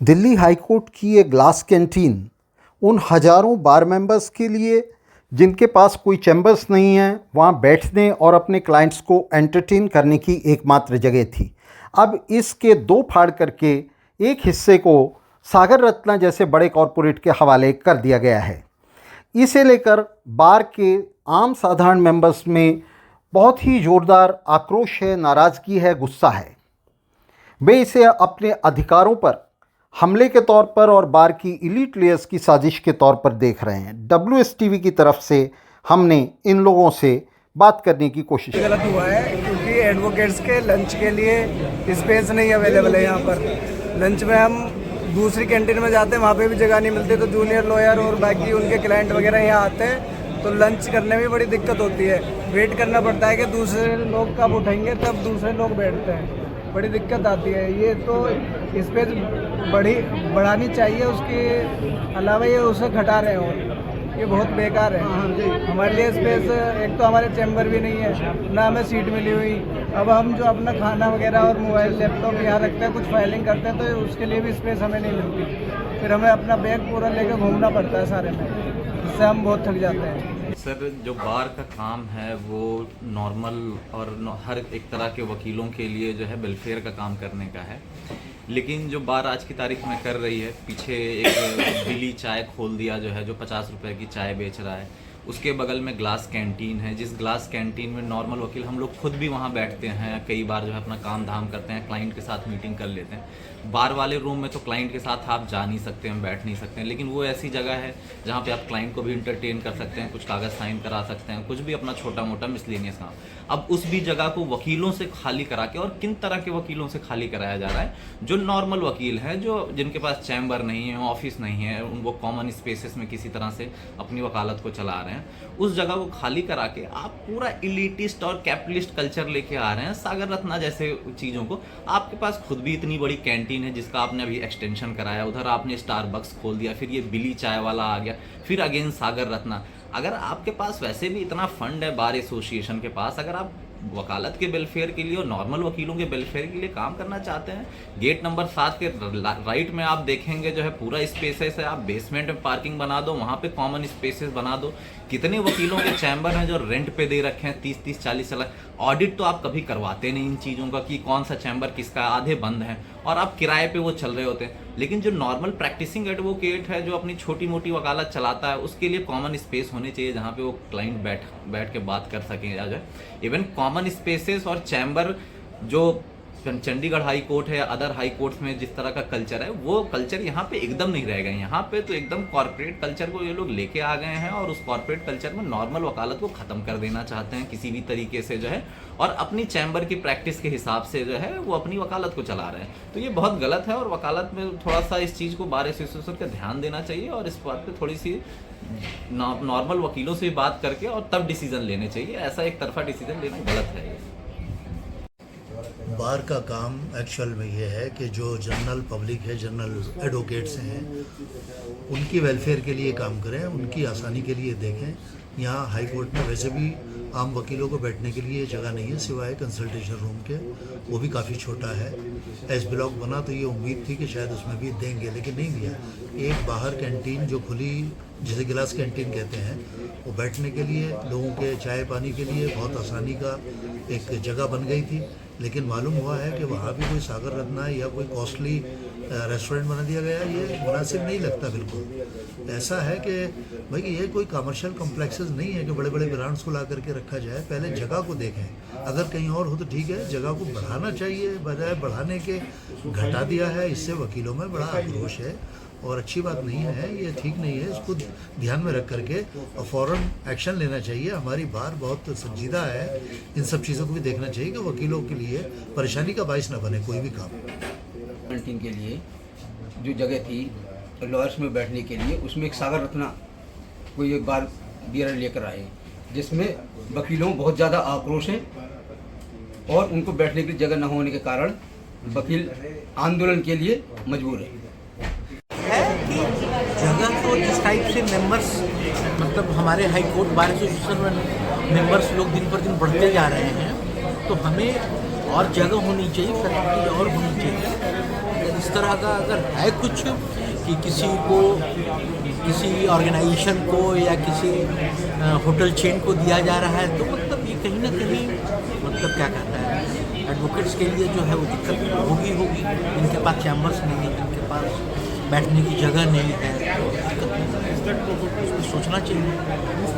Delhi high court की ये glass canteen उन हज़ारों बार मेंबर्स के लिए जिनके पास कोई चैम्बर्स नहीं हैं, वहाँ बैठने और अपने क्लाइंट्स को एंटरटेन करने की एकमात्र जगह थी। अब इसके दो फाड़ करके एक हिस्से को सागर रत्ना जैसे बड़े कॉरपोरेट के हवाले कर दिया गया है। इसे लेकर बार के आम साधारण मेंबर्स में बहुत ही ज़ोरदार आक्रोश है, नाराज़गी है, गुस्सा है। वे इसे अपने अधिकारों पर हमले के तौर पर और बार की इलीट लेयर्स की साजिश के तौर पर देख रहे हैं। WSTV की तरफ से हमने इन लोगों से बात करने की कोशिश की। गलत हुआ है क्योंकि एडवोकेट्स के लंच के लिए स्पेस नहीं अवेलेबल है। यहाँ पर लंच में हम दूसरी कैंटीन में जाते हैं, वहाँ पे भी जगह नहीं मिलती, तो जूनियर लॉयर और बाकी उनके क्लाइंट वगैरह यहाँ आते हैं, तो लंच करने में बड़ी दिक्कत होती है। वेट करना पड़ता है कि दूसरे लोग कब उठेंगे तब दूसरे लोग बैठते हैं, बड़ी दिक्कत आती है। ये तो स्पेस बढ़ानी चाहिए, उसके अलावा ये उसे घटा रहे हो, ये बहुत बेकार है। हमारे लिए स्पेस, एक तो हमारे चैम्बर भी नहीं है, ना हमें सीट मिली हुई। अब हम जो अपना खाना वगैरह और मोबाइल लैपटॉप यहाँ रखते हैं, कुछ फाइलिंग करते हैं, तो उसके लिए भी स्पेस हमें नहीं मिलती। फिर हमें अपना बैग पूरा लेकर घूमना पड़ता है सारे में, जिससे हम बहुत थक जाते हैं। सर, जो बार का काम है वो नॉर्मल और हर एक तरह के वकीलों के लिए जो है वेलफेयर का काम करने का है, लेकिन जो बार आज की तारीख में कर रही है, पीछे एक बिली चाय खोल दिया जो है, जो 50 रुपए की चाय बेच रहा है, उसके बगल में ग्लास कैंटीन है, जिस ग्लास कैंटीन में नॉर्मल वकील हम लोग खुद भी वहाँ बैठते हैं, कई बार जो है अपना काम धाम करते हैं, क्लाइंट के साथ मीटिंग कर लेते हैं। बार वाले रूम में तो क्लाइंट के साथ आप जा नहीं सकते हैं, बैठ नहीं सकते हैं, लेकिन वो ऐसी जगह है जहाँ पे आप क्लाइंट को भी इंटरटेन कर सकते हैं, कुछ कागज़ साइन करा सकते हैं, कुछ भी अपना छोटा मोटा मिसलेनियस काम। अब उस भी जगह को वकीलों से खाली करा के, और किन तरह के वकीलों से खाली कराया जा रहा है? जो नॉर्मल वकील हैं, जो जिनके पास चैम्बर नहीं है, ऑफिस नहीं है, वो कॉमन स्पेसेस में किसी तरह से अपनी वकालत को चला रहे हैं, उस जगह को खाली करा के आप पूरा इलीटिस्ट और कैपिटलिस्ट कल्चर लेके आ रहे हैं, सागर रत्ना जैसे चीज़ों को। आपके पास खुद भी इतनी बड़ी कैंटीन है जिसका आपने अभी एक्सटेंशन कराया, उधर आपने स्टारबक्स खोल दिया, फिर ये बिली चाय वाला आ गया, फिर अगेन सागर रत्ना। अगर आपके पास वैसे भी इतना फंड है बार एसोसिएशन के पास, अगर आप वकालत के वेलफेयर के लिए और नॉर्मल वकीलों के वेलफेयर के लिए काम करना चाहते हैं, गेट नंबर 7 के राइट में आप देखेंगे जो है पूरा स्पेसेस है, आप बेसमेंट में पार्किंग बना दो, वहाँ पे कॉमन स्पेसेस बना दो। कितने वकीलों के चैम्बर हैं जो रेंट पे दे रखे हैं 30-30 40 लाख। ऑडिट तो आप कभी करवाते नहीं इन चीज़ों का कि कौन सा चैम्बर किसका, आधे बंद हैं और आप किराए पे वो चल रहे होते हैं। लेकिन जो नॉर्मल प्रैक्टिसिंग एडवोकेट है, जो अपनी छोटी मोटी वकालत चलाता है, उसके लिए कॉमन स्पेस होने चाहिए जहाँ पे वो क्लाइंट बैठ के बात कर सकें। या जो है इवन कॉमन स्पेसेस और चैम्बर, जो चंडीगढ़ हाई कोर्ट है या अदर हाई कोर्ट्स में जिस तरह का कल्चर है, वो कल्चर यहाँ पे एकदम नहीं रह गए। यहाँ पे तो एकदम कॉर्पोरेट कल्चर को ये लोग लेके आ गए हैं, और उस कॉर्पोरेट कल्चर में नॉर्मल वकालत को ख़त्म कर देना चाहते हैं किसी भी तरीके से जो है, और अपनी चैम्बर की प्रैक्टिस के हिसाब से जो है वो अपनी वकालत को चला रहे हैं। तो ये बहुत गलत है, और वकालत में थोड़ा सा इस चीज़ को बार एसोसिएशन का ध्यान देना चाहिए, और इस बात पर थोड़ी सी नॉर्मल वकीलों से भी बात करके और तब डिसीजन लेने चाहिए। ऐसा एक तरफा डिसीजन लेना गलत है। बार का काम एक्चुअल में ये है कि जो जनरल पब्लिक है, जनरल एडवोकेट्स हैं, उनकी वेलफेयर के लिए काम करें, उनकी आसानी के लिए देखें। यहाँ हाई कोर्ट में वैसे भी आम वकीलों को बैठने के लिए जगह नहीं है सिवाय कंसल्टेशन रूम के, वो भी काफ़ी छोटा है। एस ब्लॉक बना तो ये उम्मीद थी कि शायद उसमें भी देंगे, लेकिन नहीं दिया। एक बाहर कैंटीन जो खुली, जिसे गिलास कैंटीन कहते हैं, वो बैठने के लिए, लोगों के चाय पानी के लिए बहुत आसानी का एक जगह बन गई थी। लेकिन मालूम हुआ है कि वहाँ भी कोई सागर रत्ना या कोई कॉस्टली रेस्टोरेंट बना दिया गया। ये मुनासिब नहीं लगता बिल्कुल। ऐसा है कि भाई ये कोई कमर्शियल कॉम्प्लेक्सेस नहीं है कि बड़े बड़े ब्रांड्स को ला करके रखा जाए। पहले जगह को देखें, अगर कहीं और हो तो ठीक है, जगह को बढ़ाना चाहिए, बजाय बढ़ाने के घटा दिया है। इससे वकीलों में बड़ा आक्रोश है और अच्छी बात नहीं है, ये ठीक नहीं है। इसको ध्यान में रख करके और फ़ौरन एक्शन लेना चाहिए। हमारी बार बहुत संजीदा है, इन सब चीज़ों को भी देखना चाहिए कि वकीलों के लिए परेशानी का बाइस न बने कोई भी काम। कैंटीन के लिए जो जगह थी लॉयर्स में बैठने के लिए, उसमें एक सागर रत्ना कोई एक बार बियर लेकर आए, जिसमें वकीलों में बहुत ज़्यादा आक्रोश है, और उनको बैठने की जगह न होने के कारण वकील आंदोलन के लिए मजबूर है। जगह तो जिस टाइप से मेंबर्स, मतलब हमारे हाई कोर्ट बार एसोसिएशन में मेंबर्स लोग दिन पर दिन बढ़ते जा रहे हैं, तो हमें और जगह होनी चाहिए, फैसिलिटी और होनी चाहिए। इस तरह का अगर है कुछ कि किसी को, किसी ऑर्गेनाइजेशन को या किसी होटल चेन को दिया जा रहा है, तो मतलब ये कहीं ना कहीं मतलब क्या कहता है, एडवोकेट्स के लिए जो है वो दिक्कत होगी। जिनके पास चैम्बर्स नहीं है, जिनके पास बैठने की जगह नहीं है, तो सोचना चाहिए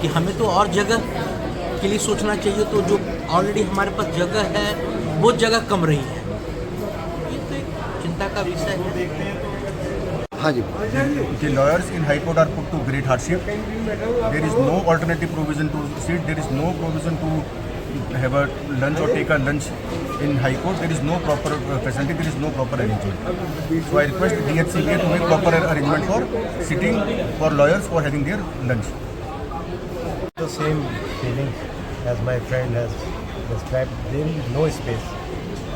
कि हमें तो और जगह के लिए सोचना चाहिए। तो जो ऑलरेडी हमारे पास जगह है वो जगह कम रही है, ये तो एक चिंता का विषय है। हाँ जी। The lawyers in High Court are put to great hardship. There is no alternative provision to sit. There is no provision to have a lunch or take a lunch in High Court. There is no proper facility. There is no proper arrangement. So I request DHCA to make proper arrangement for sitting for lawyers for having their lunch. The same feeling as my friend has described. There is no space.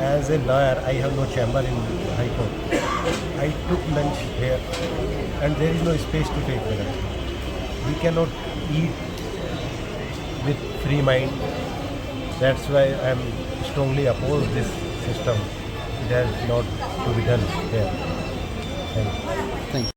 As a lawyer, I have no chamber in High Court. I took lunch here, and there is no space to take the lunch. We cannot eat with free mind. That's why I am strongly opposed this system. It has not to be done here. Thank you. Thank you.